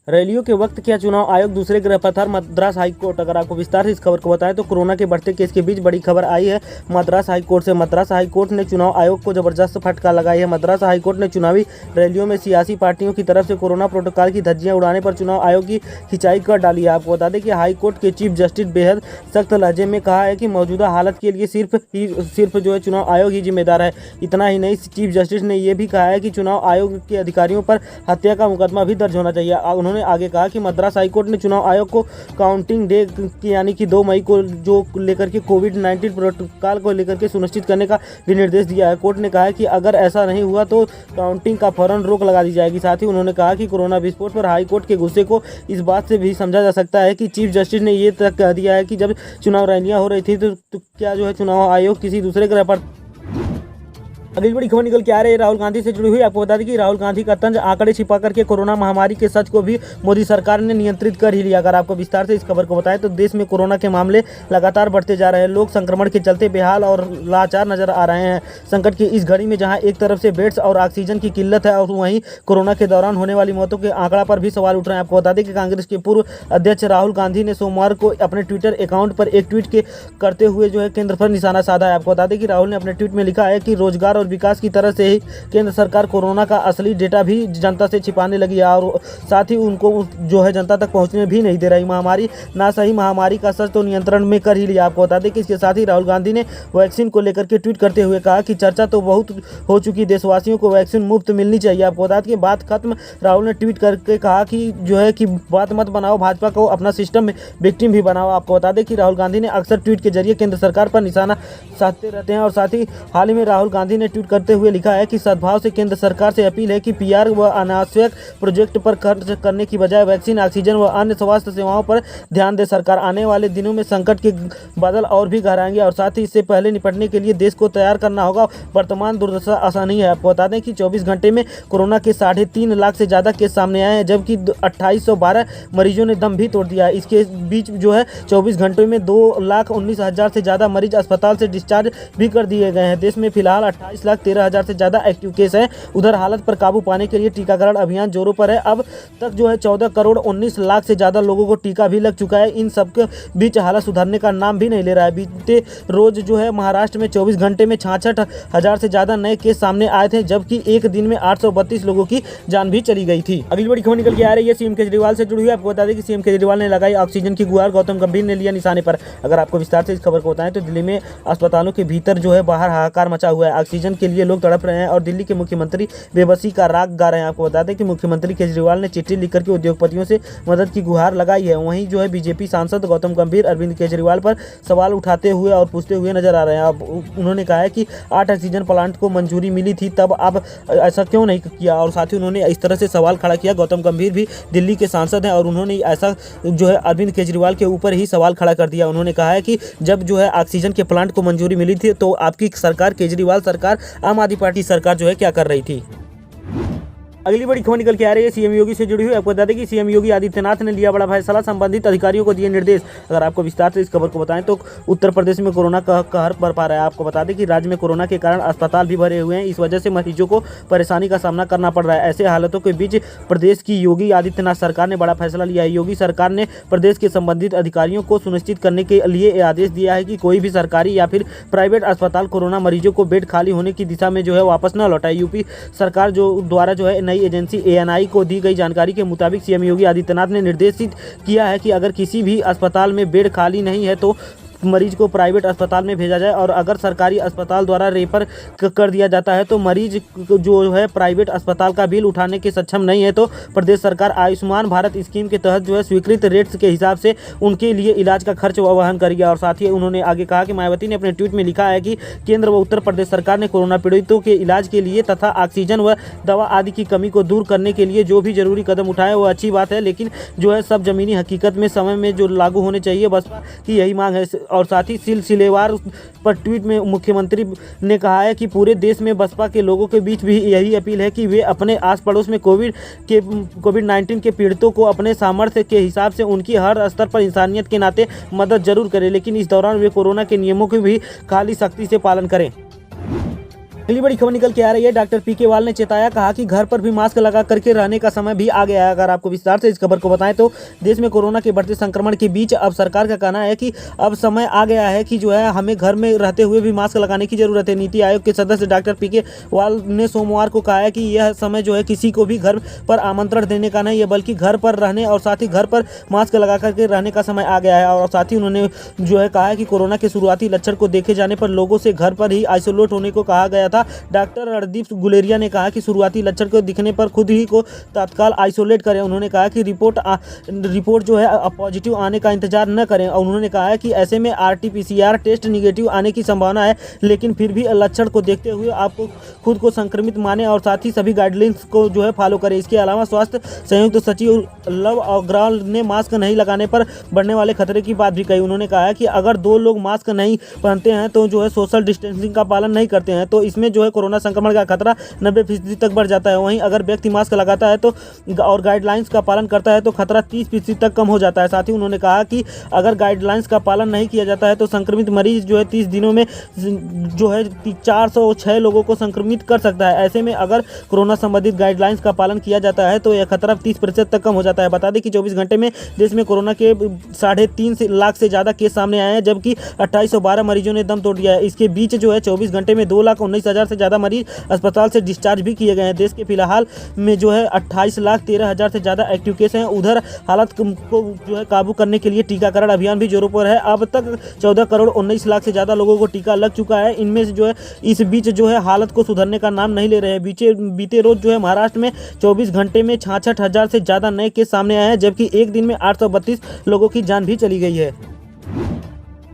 रैलियों के वक्त क्या चुनाव आयोग दूसरे ग्रह पर था? मद्रास हाईकोर्ट। अगर आपको विस्तार से इस खबर को बताएं तो कोरोना के बढ़ते केस के बीच बड़ी खबर आई है मद्रास हाईकोर्ट से। मद्रास हाईकोर्ट ने चुनाव आयोग को जबरदस्त फटकार लगाई है। मद्रास हाईकोर्ट ने चुनावी रैलियों में सियासी पार्टियों की तरफ से कोरोना प्रोटोकॉल की धज्जियां उड़ाने पर चुनाव आयोग की खिंचाई कर डाली है। आपको बता दें कि हाईकोर्ट के चीफ जस्टिस बेहद सख्त लहजे में कहा है कि मौजूदा हालत के लिए सिर्फ जो है चुनाव आयोग ही जिम्मेदार है। इतना ही नहीं, चीफ जस्टिस ने यह भी कहा है कि चुनाव आयोग के अधिकारियों पर हत्या का मुकदमा भी दर्ज होना चाहिए। उन्होंने आगे कहा कि मद्रास हाईकोर्ट ने चुनाव आयोग को काउंटिंग डे यानी कि 2 मई को जो लेकर के कोविड-19 प्रोटोकॉल को लेकर के सुनिश्चित करने का भी निर्देश दिया है। कोर्ट ने कहा है कि अगर ऐसा नहीं हुआ तो काउंटिंग का फौरन रोक लगा दी जाएगी। साथ ही उन्होंने कहा कि कोरोना विस्फोट पर हाईकोर्ट के गुस्से को इस बात से भी समझा जा सकता है कि चीफ जस्टिस ने ये तक कह दिया है कि जब चुनाव रैलियां हो रही थी तो क्या जो है चुनाव आयोग किसी दूसरे ग्रह पर। अगली बड़ी खबर निकल के आ रही है राहुल गांधी से जुड़ी हुई। आपको बता दें कि राहुल गांधी का तंज आंकड़े छिपा करके कोरोना महामारी के सच को भी मोदी सरकार ने नियंत्रित कर ही लिया। अगर आपको विस्तार से इस खबर को बताएं तो देश में कोरोना के मामले लगातार बढ़ते जा रहे हैं। लोग संक्रमण के चलते बेहाल और लाचार नजर आ रहे हैं। संकट की इस घड़ी में जहां एक तरफ से बेड्स और ऑक्सीजन की किल्लत है और वहीं कोरोना के दौरान होने वाली मौतों के आंकड़ा पर भी सवाल उठ रहे हैं। आपको बता दें कि कांग्रेस के पूर्व अध्यक्ष राहुल गांधी ने सोमवार को अपने ट्विटर अकाउंट पर एक ट्वीट करते हुए जो है केंद्र पर निशाना साधा है। आपको बता दें कि राहुल ने अपने ट्वीट में लिखा है कि रोजगार और विकास की तरह से केंद्र सरकार कोरोना का असली डेटा भी जनता से छिपाने लगी है और साथ ही उनको जो है जनता तक पहुंचने भी नहीं दे रही। महामारी ना सही, महामारी का सच तो नियंत्रण में कर ही लिया। आपको बता दें कि इसके साथ ही राहुल गांधी ने वैक्सीन को लेकर के ट्वीट करते हुए कहा कि चर्चा तो बहुत हो चुकी, देशवासियों को वैक्सीन मुफ्त मिलनी चाहिए। आपको बता दें कि बात खत्म। राहुल ने ट्वीट करके कहा कि जो है कि बात मत बनाओ, भाजपा को अपना सिस्टम में विक्टिम भी बनाओ। आपको बता दें कि राहुल गांधी ने अक्सर ट्वीट के जरिए केंद्र सरकार पर निशाना साधते रहते हैं और साथ ही हाल ही में राहुल गांधी ने ट्वीट करते हुए लिखा है कि सद्भाव से केंद्र सरकार से अपील है कि पीआर व अनावश्यक प्रोजेक्ट पर खर्च करने की बजाय वैक्सीन, ऑक्सीजन व अन्य स्वास्थ्य सेवाओं पर ध्यान दे। सरकार आने वाले दिनों में संकट के बादल और भी गहराएंगे और साथ ही इससे पहले निपटने के लिए देश को तैयार करना होगा। वर्तमान दुर्दशा आसान नहीं है। आपको बता दें कि 24 घंटे में कोरोना के 3.5 लाख से ज़्यादा केस सामने आए हैं जबकि 2812 मरीजों ने दम भी तोड़ दिया है। इसके बीच जो है 24 घंटों में 2,19,000 से ज़्यादा मरीज अस्पताल से डिस्चार्ज भी कर दिए गए हैं। देश में फिलहाल 28,13,000 से ज़्यादा एक्टिव केस है। उधर हालत पर काबू पाने के लिए टीकाकरण अभियान जोरों पर है। अब तक जो है 14 करोड़ 19 लाख से ज़्यादा लोगों को टीका भी लग चुका है। इन सबके बीच हालत सुधरने का नाम भी नहीं ले रहा है। बीते रोज जो है महाराष्ट्र में 24 घंटे में 66,000 से ज़्यादा नए केस सामने आए थे जबकि एक दिन में 832 लोगों की जान भी चली गई थी। अगली बड़ी खबर निकल के आ रही है सीएम केजरीवाल से जुड़ी हुई। आपको बता दें कि सीएम केजरीवाल ने लगाई ऑक्सीजन की गुहार, गौतम गंभीर ने लिया निशाने पर। अगर आपको विस्तार से इस खबर को बताएं तो दिल्ली में अस्पतालों के भीतर जो है बाहर हाहाकार मचा हुआ है। ऑक्सीजन के लिए लोग तड़प रहे हैं और दिल्ली के मुख्यमंत्री बेबसी का राग गा रहे हैं। आपको बता दें कि मुख्यमंत्री केजरीवाल ने चिट्ठी लिखकर के उद्योगपतियों से मदद की गुहार लगाई है। वहीं जो है बीजेपी सांसद गौतम गंभीर अरविंद केजरीवाल पर सवाल उठाते हुए और पूछते हुए नजर आ रहे हैं। अब उन्होंने कहा है कि 8 ऑक्सीजन प्लांट को मंजूरी मिली थी तब अब ऐसा क्यों नहीं किया और साथ ही उन्होंने इस तरह से सवाल खड़ा किया। गौतम गंभीर भी दिल्ली के सांसद हैं और उन्होंने ऐसा जो है अरविंद केजरीवाल के ऊपर ही सवाल खड़ा कर दिया। उन्होंने कहा है कि जब जो है ऑक्सीजन के प्लांट को मंजूरी मिली थी तो आपकी सरकार, केजरीवाल सरकार, आम आदमी पार्टी सरकार जो है क्या कर रही थी। अगली बड़ी खबर निकल के आ रही है सीएम योगी से जुड़ी हुई। आपको बता दें कि सीएम योगी आदित्यनाथ ने लिया बड़ा फैसला, संबंधित अधिकारियों को दिए निर्देश। अगर आपको विस्तार से इस खबर को बताएं तो उत्तर प्रदेश में कोरोना का कहर बरपा रहा है। आपको बता दें कि राज्य में कोरोना के कारण अस्पताल भी भरे हुए हैं। इस वजह से मरीजों को परेशानी का सामना करना पड़ रहा है। ऐसे हालातों के बीच प्रदेश की योगी आदित्यनाथ सरकार ने बड़ा फैसला लिया है। योगी सरकार ने प्रदेश के संबंधित अधिकारियों को सुनिश्चित करने के लिए आदेश दिया है कि कोई भी सरकारी या फिर प्राइवेट अस्पताल कोरोना मरीजों को बेड खाली होने की दिशा में जो है वापस न लौटाए। यूपी सरकार द्वारा जो है नई एजेंसी एएनआई को दी गई जानकारी के मुताबिक सीएम योगी आदित्यनाथ ने निर्देशित किया है कि अगर किसी भी अस्पताल में बेड खाली नहीं है तो मरीज को प्राइवेट अस्पताल में भेजा जाए और अगर सरकारी अस्पताल द्वारा रेफर कर दिया जाता है तो मरीज जो है प्राइवेट अस्पताल का बिल उठाने के सक्षम नहीं है तो प्रदेश सरकार आयुष्मान भारत स्कीम के तहत जो है स्वीकृत रेट्स के हिसाब से उनके लिए इलाज का खर्च वहन करेगी। और साथ ही उन्होंने आगे कहा कि मायावती ने अपने ट्वीट में लिखा है कि केंद्र व उत्तर प्रदेश सरकार ने कोरोना पीड़ितों के इलाज के लिए तथा ऑक्सीजन व दवा आदि की कमी को दूर करने के लिए जो भी जरूरी कदम उठाए वो अच्छी बात है, लेकिन जो है सब जमीनी हकीकत में समय में जो लागू होने चाहिए, बसपा की यही मांग है। और साथ ही सिलसिलेवार पर ट्वीट में मुख्यमंत्री ने कहा है कि पूरे देश में बसपा के लोगों के बीच भी यही अपील है कि वे अपने आस पड़ोस में कोविड-19 के पीड़ितों को अपने सामर्थ्य के हिसाब से उनकी हर स्तर पर इंसानियत के नाते मदद जरूर करें, लेकिन इस दौरान वे कोरोना के नियमों के भी खाली सख्ती से पालन करें। अगली बड़ी खबर निकल के आ रही है। डॉक्टर पीकेवाल ने चेताया, कहा कि घर पर भी मास्क लगा करके रहने का समय भी आ गया है। अगर आपको विस्तार से इस खबर को बताएं तो देश में कोरोना के बढ़ते संक्रमण के बीच अब सरकार का कहना है कि अब समय आ गया है कि जो है हमें घर में रहते हुए भी मास्क लगाने की जरूरत है। नीति आयोग के सदस्य डॉक्टर पीकेवाल ने सोमवार को कहा है कि यह समय जो है किसी को भी घर पर आमंत्रण देने का नहीं है, बल्कि घर पर रहने और साथ ही घर पर मास्क लगा करके रहने का समय आ गया है। और साथ ही उन्होंने जो है कहा है कि कोरोना के शुरुआती लक्षण को देखे जाने पर लोगों से घर पर ही आइसोलेट होने को कहा गया था। डॉक्टर रणदीप गुलेरिया ने कहा कि शुरुआती लक्षण को दिखने पर खुद ही को तत्काल आइसोलेट करें। उन्होंने कहा कि रिपोर्ट जो है पॉजिटिव आने का इंतजार न करें। और उन्होंने कहा है कि ऐसे में RT-PCR टेस्ट निगेटिव आने की संभावना है, लेकिन फिर भी लक्षण को देखते हुए आपको खुद को संक्रमित माने और साथ ही सभी गाइडलाइंस को जो है फॉलो करें। इसके अलावा स्वास्थ्य संयुक्त सचिव लव अग्रवाल ने मास्क नहीं लगाने पर बढ़ने वाले खतरे की बात भी कही। उन्होंने कहा है कि अगर दो लोग मास्क नहीं पहनते हैं तो जो है सोशल डिस्टेंसिंग का पालन नहीं करते हैं तो इसमें जो है कोरोना संक्रमण का खतरा 90% तक बढ़ जाता है। वहीं अगर व्यक्ति मास्क लगाता है तो और गाइडलाइंस का पालन करता है तो खतरा 30% तक कम हो जाता है। साथ ही उन्होंने कहा कि अगर गाइडलाइंस का पालन नहीं किया जाता है तो संक्रमित मरीज जो है 30 दिनों में जो है 406 लोगों को संक्रमित कर सकता है। ऐसे में अगर कोरोना संबंधित गाइडलाइंस का पालन किया जाता है तो यह खतरा 30% तक कम हो जाता है। बता दें कि 24 घंटे में देश में कोरोना के 3.5 लाख से ज़्यादा केस सामने आए हैं, जबकि 2812 मरीजों ने दम तोड़ दिया है। इसके बीच जो है 24 घंटे में 2,19,000 से ज़्यादा मरीज अस्पताल से डिस्चार्ज भी किए गए हैं। देश के फिलहाल में जो है 28,13,000 से ज़्यादा एक्टिव केस हैं। उधर हालत को जो है काबू करने के लिए टीकाकरण अभियान भी जोरों पर है। अब तक 14,19,00,000 से ज़्यादा लोगों को टीका लग चुका है। इनमें से जो है इस बीच जो है हालत को सुधरने का नाम नहीं ले रहे हैं। बीते रोज जो है महाराष्ट्र में 24 घंटे में 66,000 से ज़्यादा नए केस सामने आए हैं, जबकि एक दिन में 832 लोगों की जान भी चली गई है।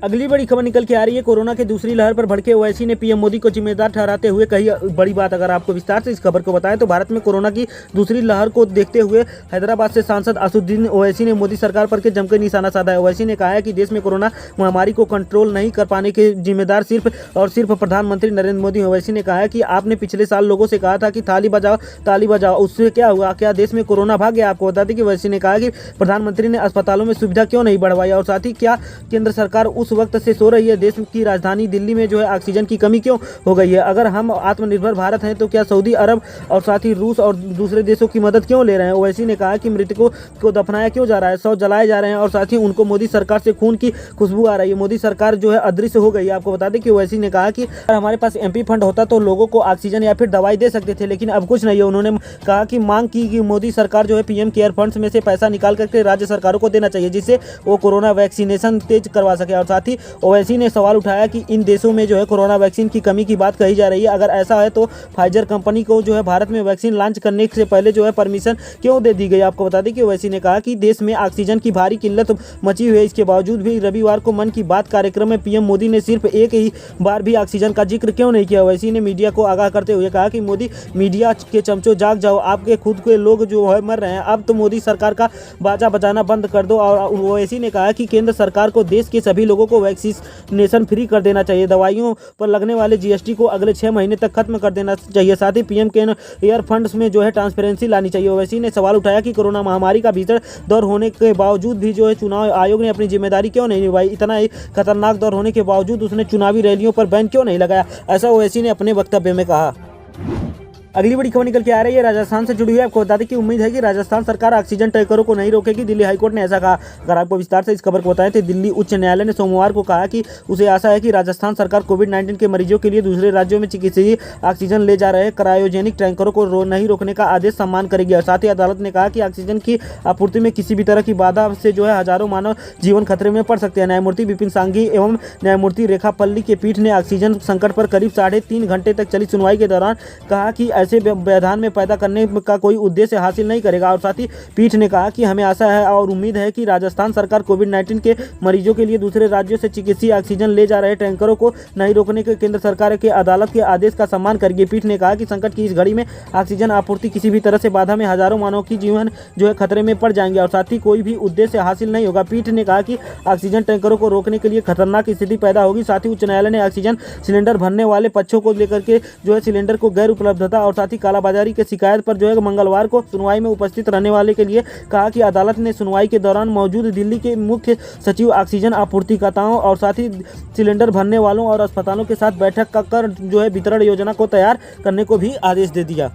अगली बड़ी खबर निकल के आ रही है। कोरोना की दूसरी लहर पर भड़के ओवैसी ने पीएम मोदी को जिम्मेदार ठहराते हुए कही बड़ी बात। अगर आपको विस्तार से इस खबर को बताएं तो भारत में कोरोना की दूसरी लहर को देखते हुए हैदराबाद से सांसद असदुद्दीन ओवैसी ने मोदी सरकार पर जमकर निशाना साधा है। ओवैसी ने कहा है कि देश में कोरोना महामारी को कंट्रोल नहीं कर पाने के जिम्मेदार सिर्फ और सिर्फ प्रधानमंत्री नरेंद्र मोदी। ओवैसी ने कहा है कि आपने पिछले साल लोगों से कहा था कि ताली बजाओ, उससे क्या हुआ? क्या देश में कोरोना भाग गया? आपको बता दें कि ओवैसी ने कहा कि प्रधानमंत्री ने अस्पतालों में सुविधा क्यों नहीं बढ़वाई और साथ ही क्या केंद्र सरकार उस वक्त से सो रही है? देश की राजधानी दिल्ली में जो है ऑक्सीजन की कमी क्यों हो गई है? अगर हम आत्मनिर्भर भारत हैं तो क्या सऊदी अरब और साथ ही रूस और दूसरे देशों की मदद क्यों ले रहे हैं? ओवैसी ने कहा कि मृतकों को दफनाया क्यों जा रहा है, शव जलाए जा रहे हैं और साथ ही उनको मोदी सरकार से खून की खुशबू आ रही है। मोदी सरकार जो है अदृश्य हो गई है। आपको बता दें कि ओवैसी ने कहा कि अगर हमारे पास MP फंड होता तो लोगों को ऑक्सीजन या फिर दवाई दे सकते थे, लेकिन अब कुछ नहीं है। उन्होंने कहा कि मांग की कि मोदी सरकार जो है PM केयर फंड्स में से पैसा निकाल करके राज्य सरकारों को देना चाहिए, जिससे वो कोरोना वैक्सीनेशन तेज करवा सके। और साथ ही ओवैसी ने सवाल उठाया कि इन देशों में जो है कोरोना वैक्सीन की कमी की बात कही जा रही है। अगर ऐसा है तो फाइजर कंपनी को जो है भारत में वैक्सीन लॉन्च करने से पहले जो है परमिशन क्यों दे दी गई? आपको बता दें कि ओवैसी ने कहा कि देश में ऑक्सीजन की भारी किल्लत मची हुई है। इसके बावजूद भी रविवार को मन की बात कार्यक्रम में PM मोदी ने सिर्फ एक ही बार भी ऑक्सीजन का जिक्र क्यों नहीं किया? ओवैसी ने मीडिया को आगाह करते हुए कहा कि मोदी मीडिया के चमचों जाग जाओ, आपके खुद के लोग जो है मर रहे हैं, अब तो मोदी सरकार का बाजा बजाना बंद कर दो। और ओवैसी ने कहा कि केंद्र सरकार को देश के सभी लोगों को वैक्सीनेशन फ्री कर देना चाहिए। दवाइयों पर लगने वाले GST को अगले 6 महीने तक खत्म कर देना चाहिए। साथ ही PM केयर फंड्स में जो है ट्रांसपेरेंसी लानी चाहिए। ओवैसी ने सवाल उठाया कि कोरोना महामारी का भीषण दौर होने के बावजूद भी जो है चुनाव आयोग ने अपनी जिम्मेदारी क्यों नहीं निभाई? इतना ही खतरनाक दौर होने के बावजूद उसने चुनावी रैलियों पर बैन क्यों नहीं लगाया? ऐसा ओवैसी ने अपने वक्तव्य में कहा। अगली बड़ी खबर निकल के आ रही है राजस्थान से जुड़ी हुई है। आपको बता दें कि उम्मीद है कि राजस्थान सरकार ऑक्सीजन टैंकरों को नहीं रोकेगी। दिल्ली हाईकोर्ट ने ऐसा कहा। अगर आपको विस्तार से इस खबर को बताएं तो दिल्ली उच्च न्यायालय ने सोमवार को कहा कि उसे आशा है कि राजस्थान सरकार कोविड-19 के मरीजों के लिए दूसरे राज्यों में चिकित्सीय ऑक्सीजन ले जा रहे क्रायोजेनिक टैंकरों को नहीं रोकने का आदेश सम्मान करेगी। और साथ ही अदालत ने कहा कि ऑक्सीजन की आपूर्ति में किसी भी तरह की बाधा से जो है हजारों मानव जीवन खतरे में पड़ सकते हैं। न्यायमूर्ति विपिन सांघी एवं न्यायमूर्ति रेखा पल्ली के पीठ ने ऑक्सीजन संकट पर करीब 3.5 घंटे तक चली सुनवाई के दौरान कहा कि ऐसे व्यवधान में पैदा करने का कोई उद्देश्य हासिल नहीं करेगा। और साथ ही पीठ ने कहा कि हमें आशा है और उम्मीद है कि राजस्थान सरकार कोविड-19 के मरीजों के लिए दूसरे राज्यों से चिकित्सीय ऑक्सीजन ले जा रहे टैंकरों को नहीं रोकने के केंद्र सरकार के अदालत के आदेश का सम्मान करेगी। पीठ ने कहा कि संकट की इस घड़ी में ऑक्सीजन आपूर्ति किसी भी तरह से बाधा में हजारों मानव की जीवन जो है खतरे में पड़ जाएंगे और साथ ही कोई भी उद्देश्य हासिल नहीं होगा। पीठ ने कहा कि ऑक्सीजन टैंकरों को रोकने के लिए खतरनाक स्थिति पैदा होगी। साथ ही उच्च न्यायालय ने ऑक्सीजन सिलेंडर भरने वाले पक्षों को लेकर के जो है सिलेंडर को गैर उपलब्धता और और साथ ही कालाबाजारी की शिकायत पर जो है मंगलवार को सुनवाई में उपस्थित रहने वाले के लिए कहा कि अदालत ने सुनवाई के दौरान मौजूद दिल्ली के मुख्य सचिव, ऑक्सीजन आपूर्तिकर्ताओं और साथ ही सिलेंडर भरने वालों और अस्पतालों के साथ बैठक कर जो है वितरण योजना को तैयार करने को भी आदेश दे दिया।